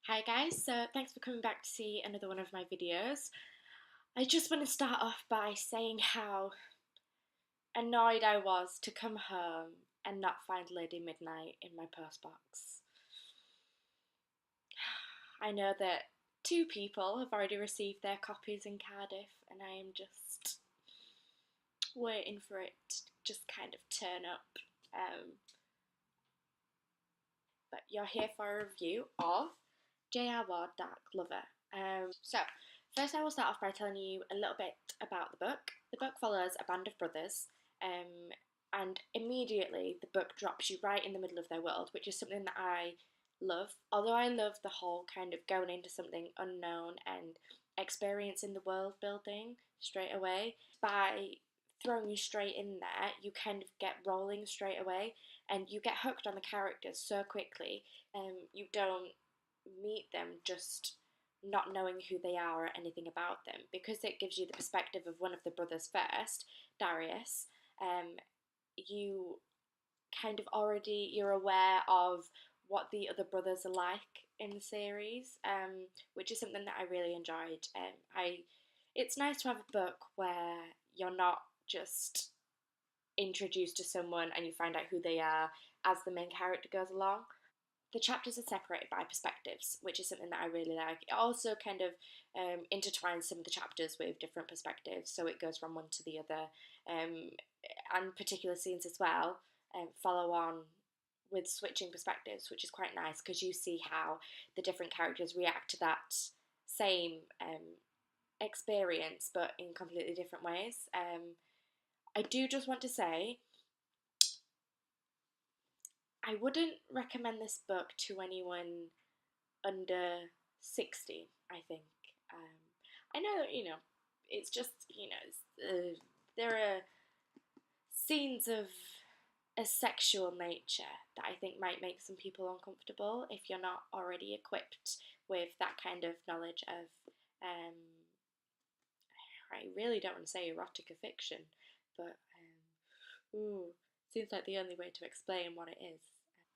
Hi guys, so thanks for coming back to see another one of my videos. I just want to start off by saying how annoyed I was to come home and not find Lady Midnight in my postbox. I know that two people have already received their copies in Cardiff and I am just waiting for it to just kind of turn up. But you're here for a review of J.R. Ward Dark Lover. So, first I will start off by telling you a little bit about the book. The book follows a band of brothers, and immediately the book drops you right in the middle of their world, which is something that I love. Although I love the whole kind of going into something unknown and experiencing the world building straight away, by throwing you straight in there, you kind of get rolling straight away and you get hooked on the characters so quickly. You don't meet them just not knowing who they are or anything about them, because it gives you the perspective of one of the brothers first, Darius. You kind of already you're aware of what the other brothers are like in the series, which is something that I really enjoyed. It's nice to have a book where you're not just introduced to someone and you find out who they are as the main character goes along. The chapters are separated by perspectives, which is something that I really like. It also kind of intertwines some of the chapters with different perspectives, so it goes from one to the other, and particular scenes as well follow on with switching perspectives, which is quite nice because you see how the different characters react to that same experience, but in completely different ways. I do just want to say I wouldn't recommend this book to anyone under 60, I think. Um, I know, it's just, there are scenes of a sexual nature that I think might make some people uncomfortable if you're not already equipped with that kind of knowledge of, I really don't want to say erotica fiction, but, seems like the only way to explain what it is.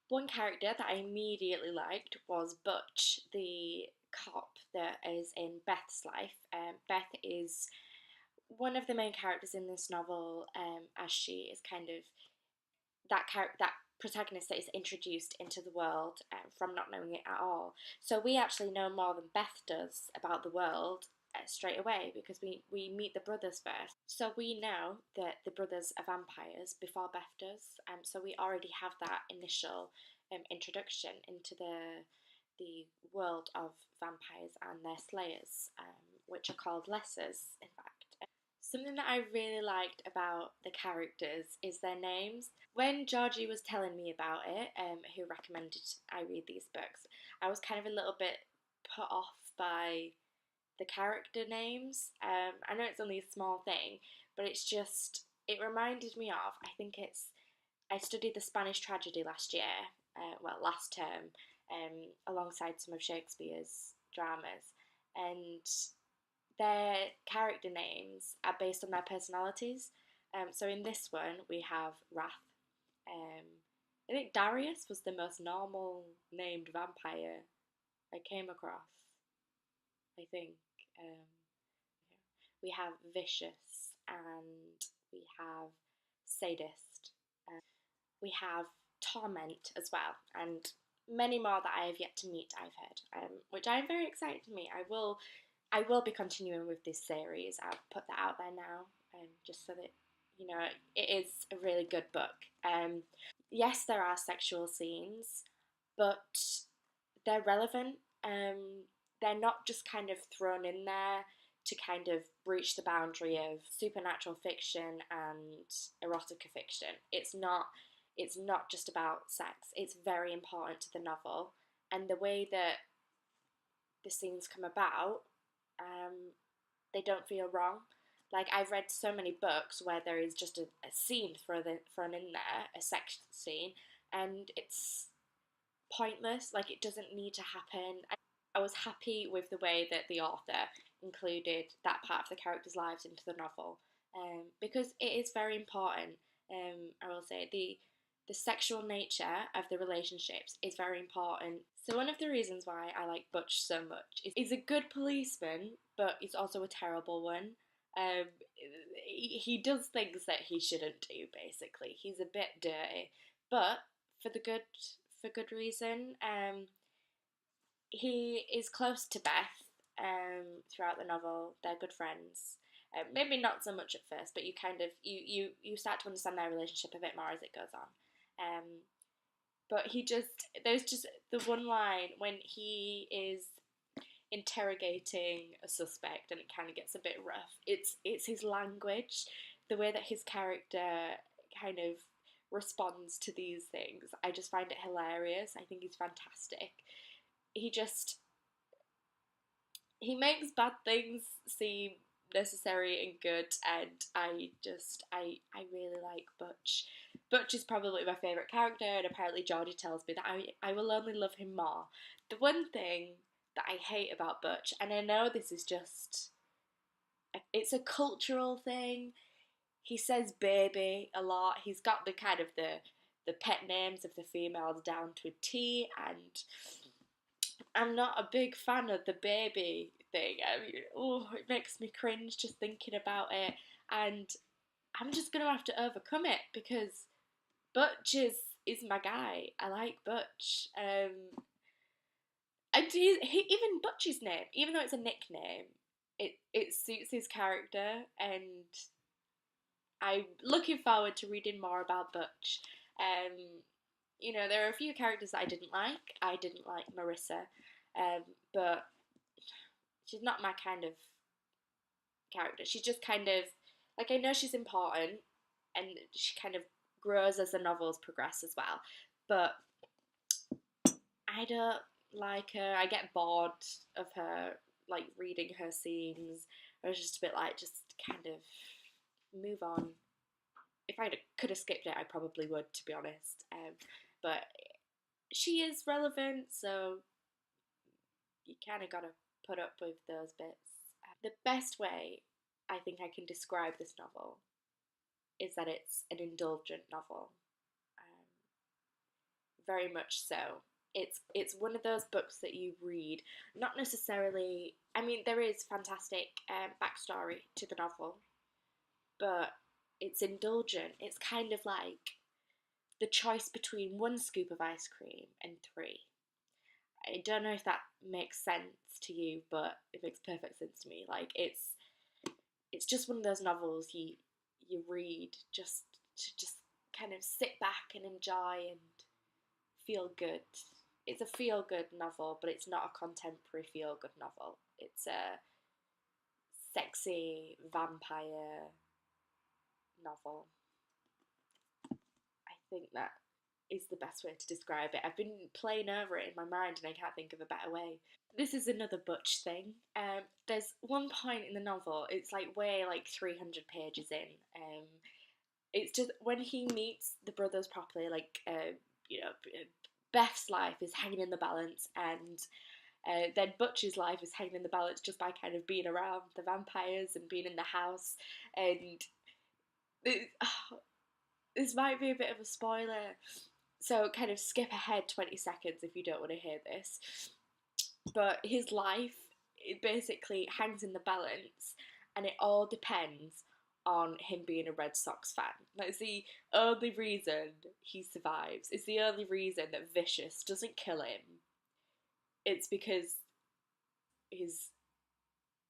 One character that I immediately liked was Butch, the cop that is in Beth's life. Beth is one of the main characters in this novel, as she is kind of that protagonist that is introduced into the world from not knowing it at all. So we actually know more than Beth does about the world straight away, because we meet the brothers first. So we know that the brothers are vampires before Beth does. So we already have that initial introduction into the world of vampires and their slayers, which are called lessers, in fact. Something that I really liked about the characters is their names. When Georgie was telling me about it, who recommended I read these books, I was kind of a little bit put off by the character names. I know it's only a small thing, but it reminded me of, I studied the Spanish tragedy last year, last term, alongside some of Shakespeare's dramas, and their character names are based on their personalities. So in this one, we have Wrath. Um, I think Darius was the most normal named vampire I came across, I think. Um, we have Vicious and we have Sadist. We have Torment as well, and many more that I have yet to meet, I've heard, which I'm very excited to meet. I will be continuing with this series. I'll put that out there now, just so that it is a really good book. Yes, there are sexual scenes, but they're relevant. They're not just kind of thrown in there to kind of breach the boundary of supernatural fiction and erotica fiction. It's not. It's not just about sex. It's very important to the novel, and the way that the scenes come about, they don't feel wrong. Like, I've read so many books where there is just a scene thrown in there, a sex scene, and it's pointless. Like, it doesn't need to happen. I was happy with the way that the author included that part of the characters' lives into the novel, because it is very important. I will say the the sexual nature of the relationships is very important. So one of the reasons why I like Butch so much is he's a good policeman, but he's also a terrible one. Um, he does things that he shouldn't do. Basically, he's a bit dirty, but for the good for good reason. He is close to Beth throughout the novel. They're good friends. Maybe not so much at first, but you kind of you start to understand their relationship a bit more as it goes on. Um, but he just there's just the one line when he is interrogating a suspect and it kind of gets a bit rough. It's his language, the way that his character kind of responds to these things. I just find it hilarious. I think he's fantastic. He just he makes bad things seem necessary and good, and I really like Butch. Butch is probably my favourite character, and apparently Geordie tells me that I will only love him more. The one thing that I hate about Butch, and I know this is just it's a cultural thing. He says baby a lot. He's got the kind of the pet names of the females down to a T, and I'm not a big fan of the baby thing. I mean, oh, it makes me cringe just thinking about it, and I'm just gonna have to overcome it because Butch is my guy. I like Butch. And even Butch's name, even though it's a nickname, it suits his character, and I'm looking forward to reading more about Butch. Um, there are a few characters that I didn't like. I didn't like Marissa, but she's not my kind of character. She's just kind of like I know she's important, and she kind of grows as the novels progress as well. But I don't like her. I get bored of her, like reading her scenes. I was just a bit like, just kind of move on. If I could have skipped it, I probably would, to be honest. But she is relevant, so you kind of gotta put up with those bits. The best way I think I can describe this novel is that it's an indulgent novel. Um, very much so. It's one of those books that you read, not necessarily. I mean, there is fantastic backstory to the novel, but it's indulgent. It's kind of like the choice between one scoop of ice cream and three. I don't know if that makes sense to you, but it makes perfect sense to me. Like it's just one of those novels you read just to just kind of sit back and enjoy and feel good. It's a feel good novel, but it's not a contemporary feel good novel. It's a sexy vampire novel. I think that is the best way to describe it. I've been playing over it in my mind and I can't think of a better way. This is another Butch thing. There's one point in the novel, it's like way like 300 pages in. It's just when he meets the brothers properly, like, Beth's life is hanging in the balance, and then Butch's life is hanging in the balance just by kind of being around the vampires and being in the house. And it, this might be a bit of a spoiler, so kind of skip ahead 20 seconds if you don't want to hear this. But his life, it basically hangs in the balance, and it all depends on him being a Red Sox fan. That's the only reason he survives. It's the only reason that Vicious doesn't kill him. It's because his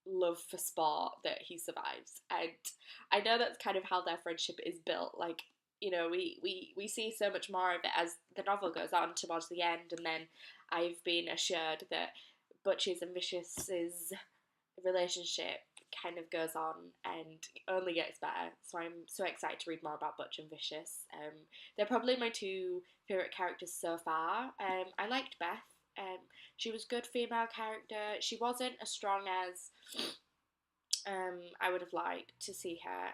love for sport that he survives. And I know that's kind of how their friendship is built. Like, we see so much more of it as the novel goes on towards the end, and then I've been assured that Butch's and Vicious's relationship kind of goes on and only gets better. So I'm so excited to read more about Butch and Vicious. They're probably my two favourite characters so far. I liked Beth. She was a good female character. She wasn't as strong as I would have liked to see her.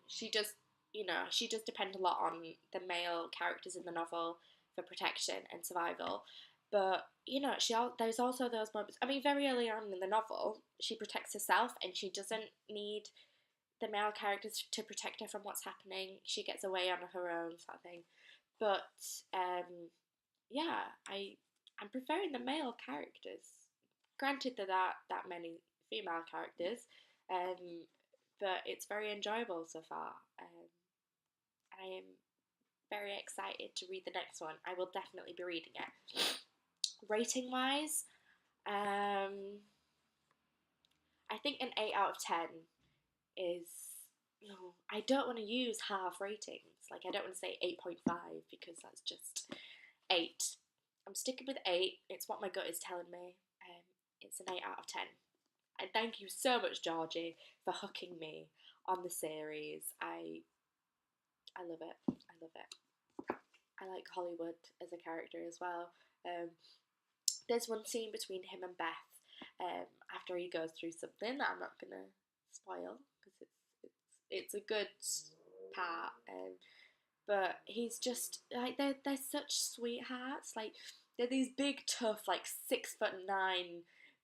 She does depend a lot on the male characters in the novel for protection and survival. But there's also those moments. I mean, very early on in the novel, she protects herself, and she doesn't need the male characters to protect her from what's happening. She gets away on her own, sort of thing. But yeah, I'm preferring the male characters. Granted, there aren't that many female characters, um, but it's very enjoyable so far. I am very excited to read the next one. I will definitely be reading it. Rating wise, um, I think an 8 out of 10 is. No, I don't want to use half ratings. Like, I don't want to say 8.5 because that's just 8. I'm sticking with 8. It's what my gut is telling me. It's an 8 out of 10. And thank you so much, Georgie, for hooking me on the series. I love it. I love it. I like Hollywood as a character as well. Um, there's one scene between him and Beth after he goes through something that I'm not gonna spoil because it's a good part. But he's just like they're such sweethearts. Like they're these big tough like 6'9"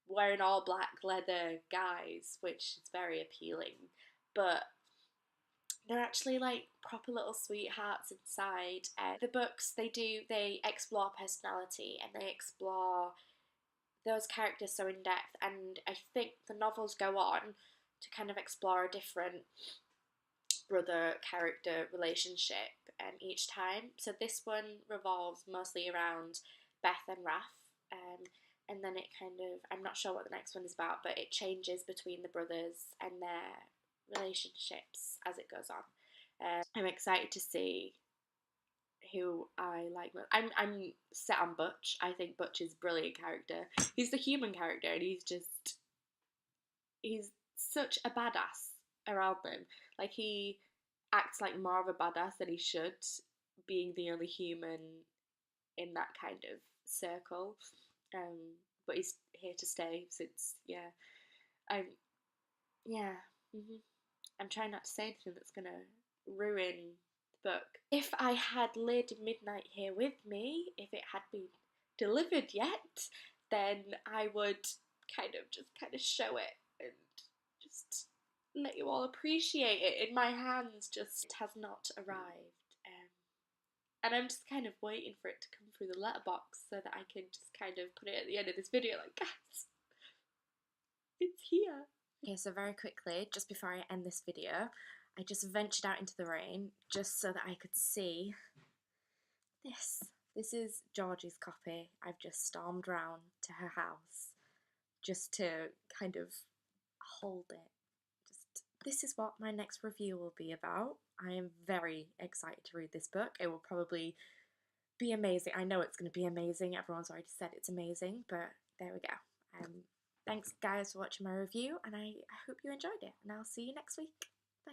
wearing all black leather guys, which is very appealing. But they're actually like proper little sweethearts inside. The books they explore personality and they explore those characters so in depth, and I think the novels go on to kind of explore a different brother character relationship each time. So this one revolves mostly around Beth and Raph, and then it kind of I'm not sure what the next one is about, but it changes between the brothers and their relationships as it goes on. I'm excited to see who I like most. I'm set on Butch. I think Butch is a brilliant character. He's the human character, and he's such a badass around them. Like he acts like more of a badass than he should, being the only human in that kind of circle. But he's here to stay since I'm yeah. hmm I'm trying not to say anything that's gonna ruin the book. If I had Lady Midnight here with me, if it had been delivered yet, then I would kind of show it and just let you all appreciate it. In my hands, just has not arrived. And I'm just kind of waiting for it to come through the letterbox so that I can just kind of put it at the end of this video like, guys, it's here. Okay, so very quickly, just before I end this video, I just ventured out into the rain just so that I could see this. This is Georgie's copy. I've just stormed round to her house just to kind of hold it. Just this is what my next review will be about. I am very excited to read this book. It will probably be amazing. I know it's going to be amazing. Everyone's already said it's amazing, but there we go. Thanks guys for watching my review, and I hope you enjoyed it, and I'll see you next week. Bye.